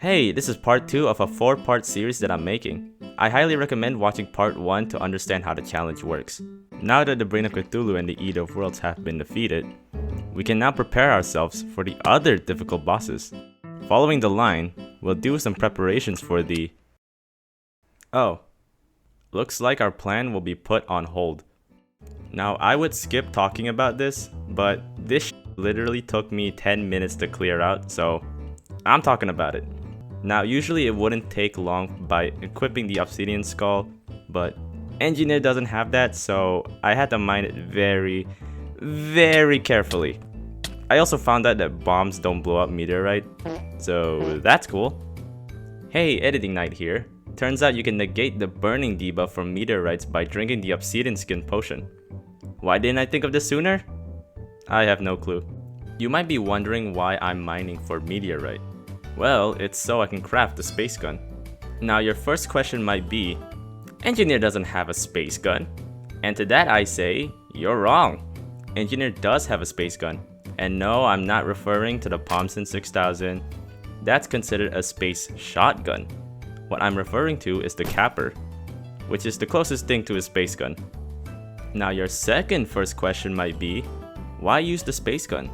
Hey, this is part 2 of a 4-part series that I'm making. I highly recommend watching part 1 to understand how the challenge works. Now that the Brain of Cthulhu and the Eater of Worlds have been defeated, we can now prepare ourselves for the other difficult bosses. Following the line, we'll do some preparations for the... Oh, looks like our plan will be put on hold. Now I would skip talking about this, but this literally took me 10 minutes to clear out, so I'm talking about it. Now usually it wouldn't take long by equipping the obsidian skull, but Engineer doesn't have that, so I had to mine it very carefully. I also found out that bombs don't blow up meteorite, so that's cool. Hey, Editing Knight here. Turns out you can negate the burning debuff from meteorites by drinking the obsidian skin potion. Why didn't I think of this sooner? I have no clue. You might be wondering why I'm mining for meteorite. Well, it's so I can craft the space gun. Now your first question might be, Engineer doesn't have a space gun. And to that I say, you're wrong. Engineer does have a space gun. And no, I'm not referring to the Pomson 6000. That's considered a space shotgun. What I'm referring to is the Capper, which is the closest thing to a space gun. Now your first question might be, why use the space gun?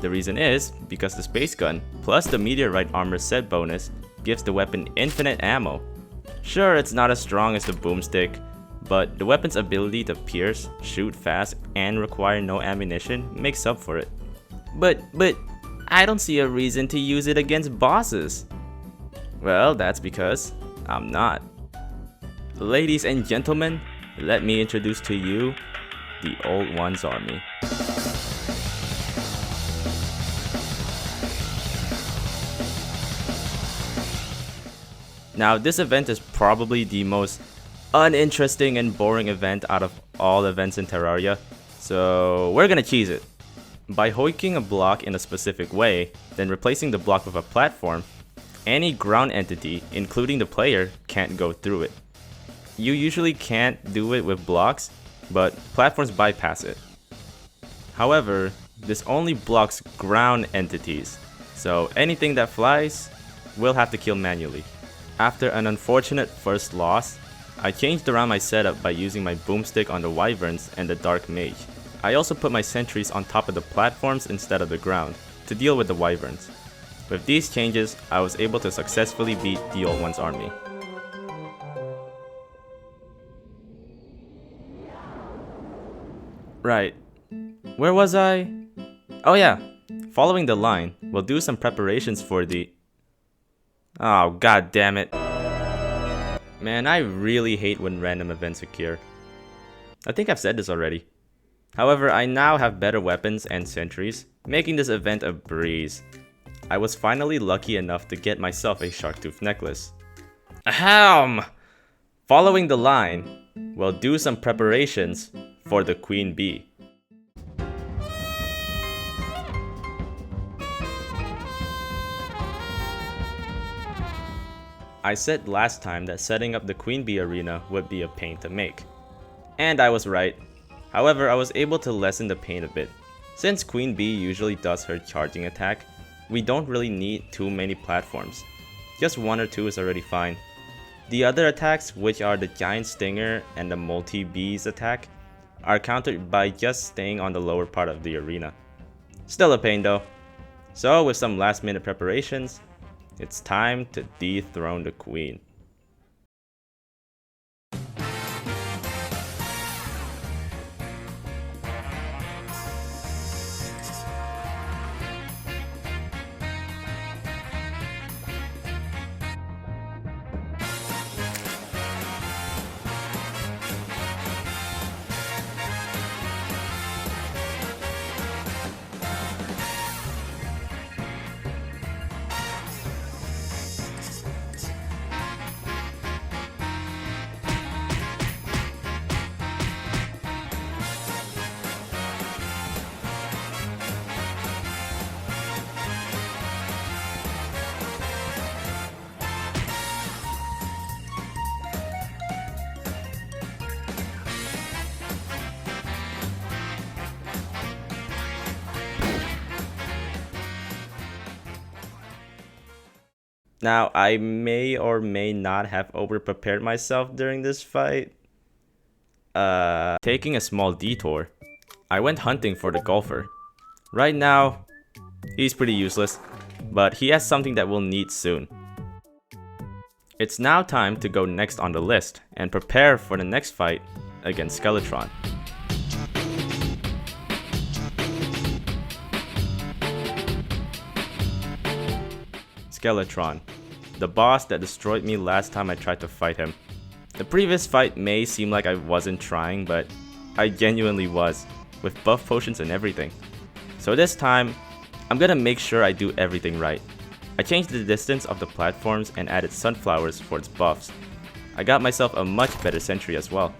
The reason is because the space gun plus the meteorite armor set bonus gives the weapon infinite ammo. Sure, it's not as strong as the boomstick, but the weapon's ability to pierce, shoot fast, and require no ammunition makes up for it. But I don't see a reason to use it against bosses. Well, that's because I'm not. Ladies and gentlemen, let me introduce to you the Old Ones Army. Now, this event is probably the most uninteresting and boring event out of all events in Terraria, so we're gonna cheese it. By hoiking a block in a specific way, then replacing the block with a platform, any ground entity, including the player, can't go through it. You usually can't do it with blocks, but platforms bypass it. However, this only blocks ground entities, so anything that flies, we'll have to kill manually. After an unfortunate first loss, I changed around my setup by using my boomstick on the wyverns and the dark mage. I also put my sentries on top of the platforms instead of the ground, to deal with the wyverns. With these changes, I was able to successfully beat the Old Ones Army. Right, where was I? Oh yeah, following the line, we'll do some preparations for the... Oh, god damn it. Man, I really hate when random events occur. I think I've said this already. However, I now have better weapons and sentries, making this event a breeze. I was finally lucky enough to get myself a shark tooth necklace. Ahem! Following the line, we'll do some preparations for the Queen Bee. I said last time that setting up the Queen Bee arena would be a pain to make. And I was right. However, I was able to lessen the pain a bit. Since Queen Bee usually does her charging attack, we don't really need too many platforms. Just 1 or 2 is already fine. The other attacks, which are the Giant Stinger and the Multi-Bees attack, are countered by just staying on the lower part of the arena. Still a pain though. So with some last minute preparations, it's time to dethrone the Queen. Now, I may or may not have over-prepared myself during this fight. Taking a small detour, I went hunting for the golfer. Right now, he's pretty useless, but he has something that we'll need soon. It's now time to go next on the list and prepare for the next fight against Skeletron. Skeletron, the boss that destroyed me last time I tried to fight him. The previous fight may seem like I wasn't trying, but I genuinely was, with buff potions and everything. So this time, I'm gonna make sure I do everything right. I changed the distance of the platforms and added sunflowers for its buffs. I got myself a much better sentry as well.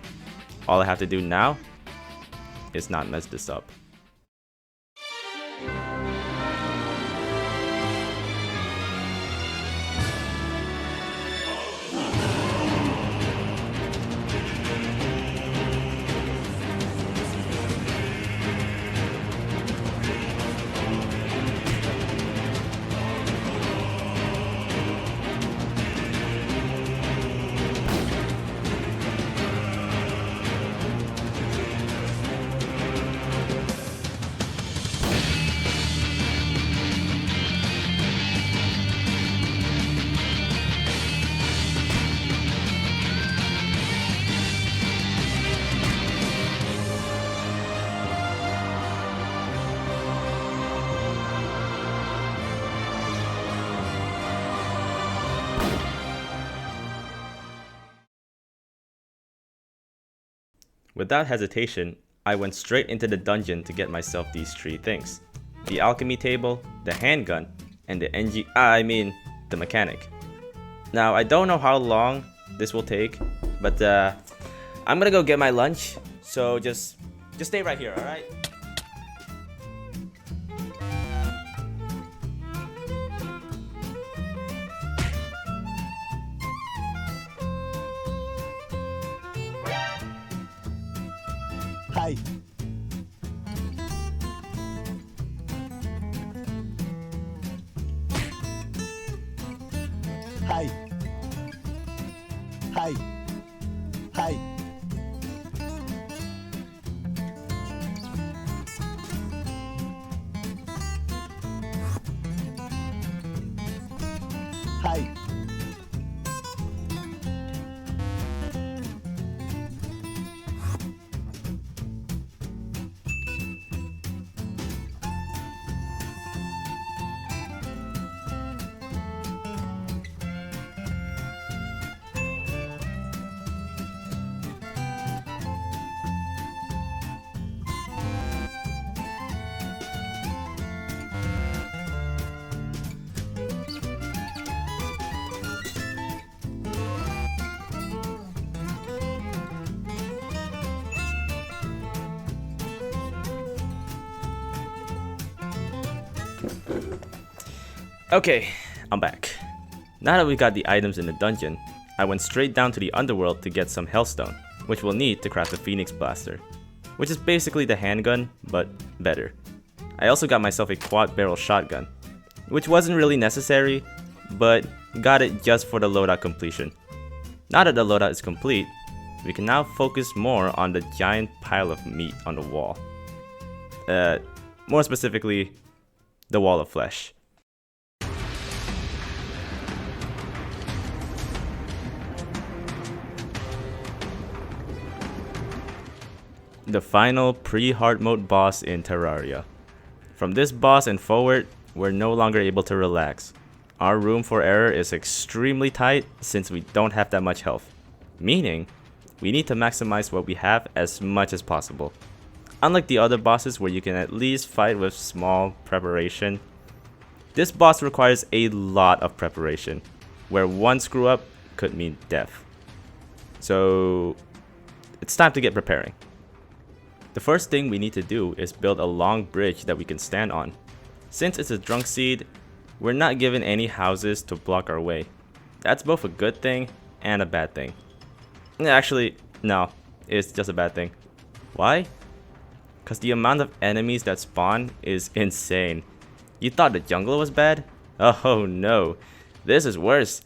All I have to do now is not mess this up. Without hesitation, I went straight into the dungeon to get myself these 3 things. The alchemy table, the handgun, and the mechanic. Now, I don't know how long this will take, but I'm gonna go get my lunch, so just stay right here, alright? Hi. Hi. Hi. Hi. Hi. Okay, I'm back. Now that we got the items in the dungeon, I went straight down to the underworld to get some hellstone, which we'll need to craft the Phoenix Blaster, which is basically the handgun, but better. I also got myself a quad barrel shotgun, which wasn't really necessary, but got it just for the loadout completion. Now that the loadout is complete, we can now focus more on the giant pile of meat on the wall. More specifically, the wall of flesh. The final pre-hard mode boss in Terraria. From this boss and forward, we're no longer able to relax. Our room for error is extremely tight since we don't have that much health, meaning we need to maximize what we have as much as possible. Unlike the other bosses where you can at least fight with small preparation, this boss requires a lot of preparation, where one screw up could mean death. So it's time to get preparing. The first thing we need to do is build a long bridge that we can stand on. Since it's a drunk seed, we're not given any houses to block our way. That's both a good thing and a bad thing. Actually, no, it's just a bad thing. Why? Because the amount of enemies that spawn is insane. You thought the jungle was bad? Oh no. This is worse.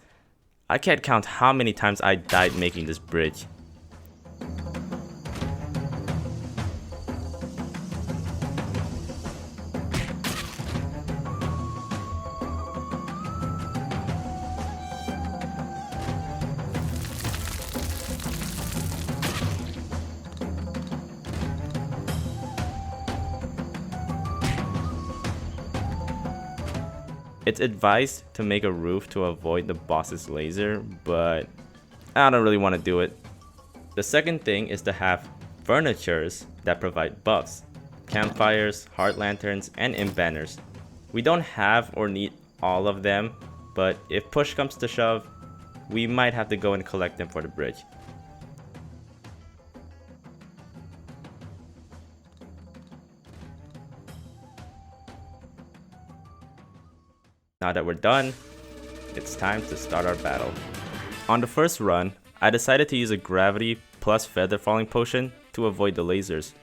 I can't count how many times I died making this bridge. It's advised to make a roof to avoid the boss's laser, but I don't really want to do it. The second thing is to have furnitures that provide buffs, campfires, heart lanterns, and imp banners. We don't have or need all of them, but if push comes to shove, we might have to go and collect them for the bridge. Now that we're done, it's time to start our battle. On the first run, I decided to use a gravity plus feather falling potion to avoid the lasers.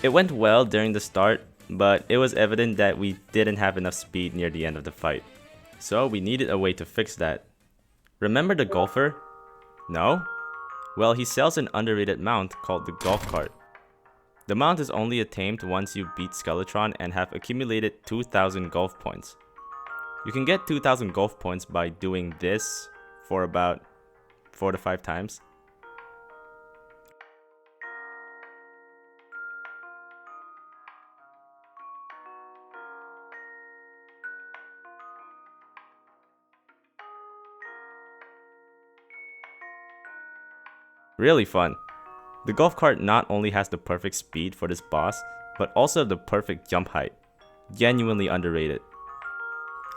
It went well during the start, but it was evident that we didn't have enough speed near the end of the fight. So we needed a way to fix that. Remember the golfer? No? Well, he sells an underrated mount called the golf cart. The mount is only attained once you beat Skeletron and have accumulated 2,000 golf points. You can get 2,000 golf points by doing this for about 4 to 5 times. Really fun. The golf cart not only has the perfect speed for this boss, but also the perfect jump height. Genuinely underrated.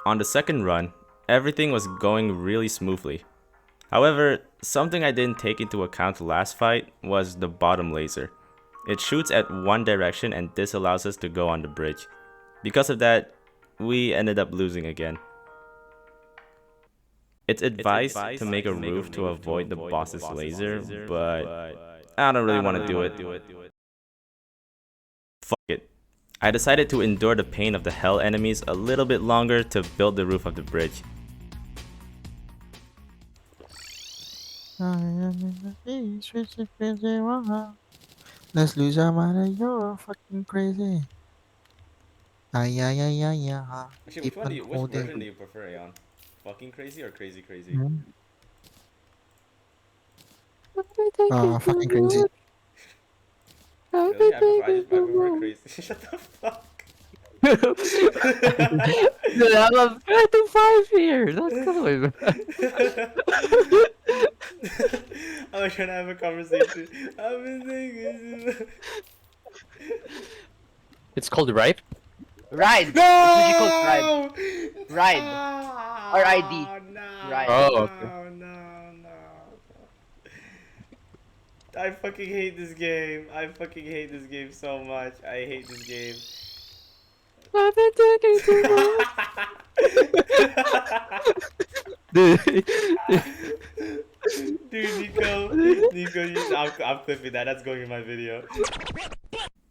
On the second run, everything was going really smoothly. However, something I didn't take into account last fight was the bottom laser. It shoots at one direction and this allows us to go on the bridge. Because of that, we ended up losing again. It's advised to make a roof to avoid the boss's laser, but I don't really want to do it. Fuck it. I decided to endure the pain of the hell enemies a little bit longer to build the roof of the bridge. Let's lose our mind, you're fucking crazy. Actually, which version do you prefer, Aeon? Fucking crazy or crazy crazy? Fucking crazy. Really? I prefer crazy. Shut the fuck. Dude, I love 5 here. Let's go. I'm trying to have a conversation. I've been thinking. It's called Ripe. Ride! No! It's usually called Ride. Ride. R-I-D. No, Ride. Oh, okay. no. I fucking hate this game. I fucking hate this game so much. I hate this game. I've been taking too much. Dude, Nico, I'm clipping that. That's going in my video.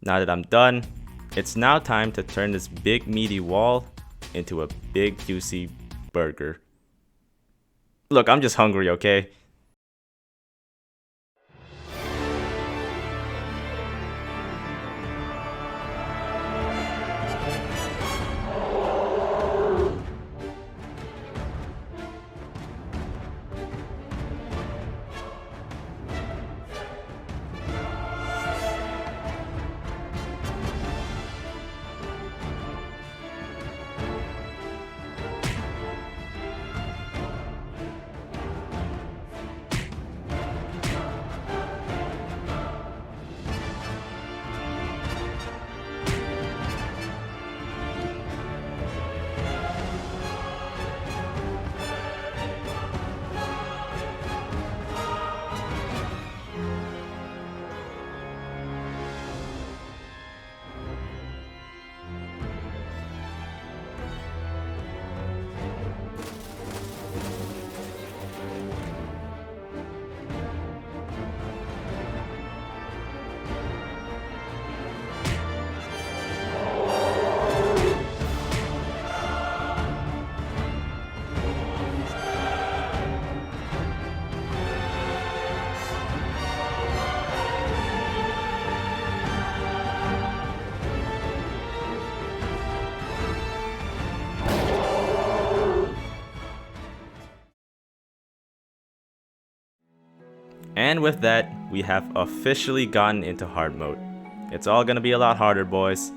Now that I'm done, it's now time to turn this big meaty wall into a big juicy burger. Look, I'm just hungry, okay? And with that, we have officially gotten into hard mode. It's all gonna be a lot harder, boys.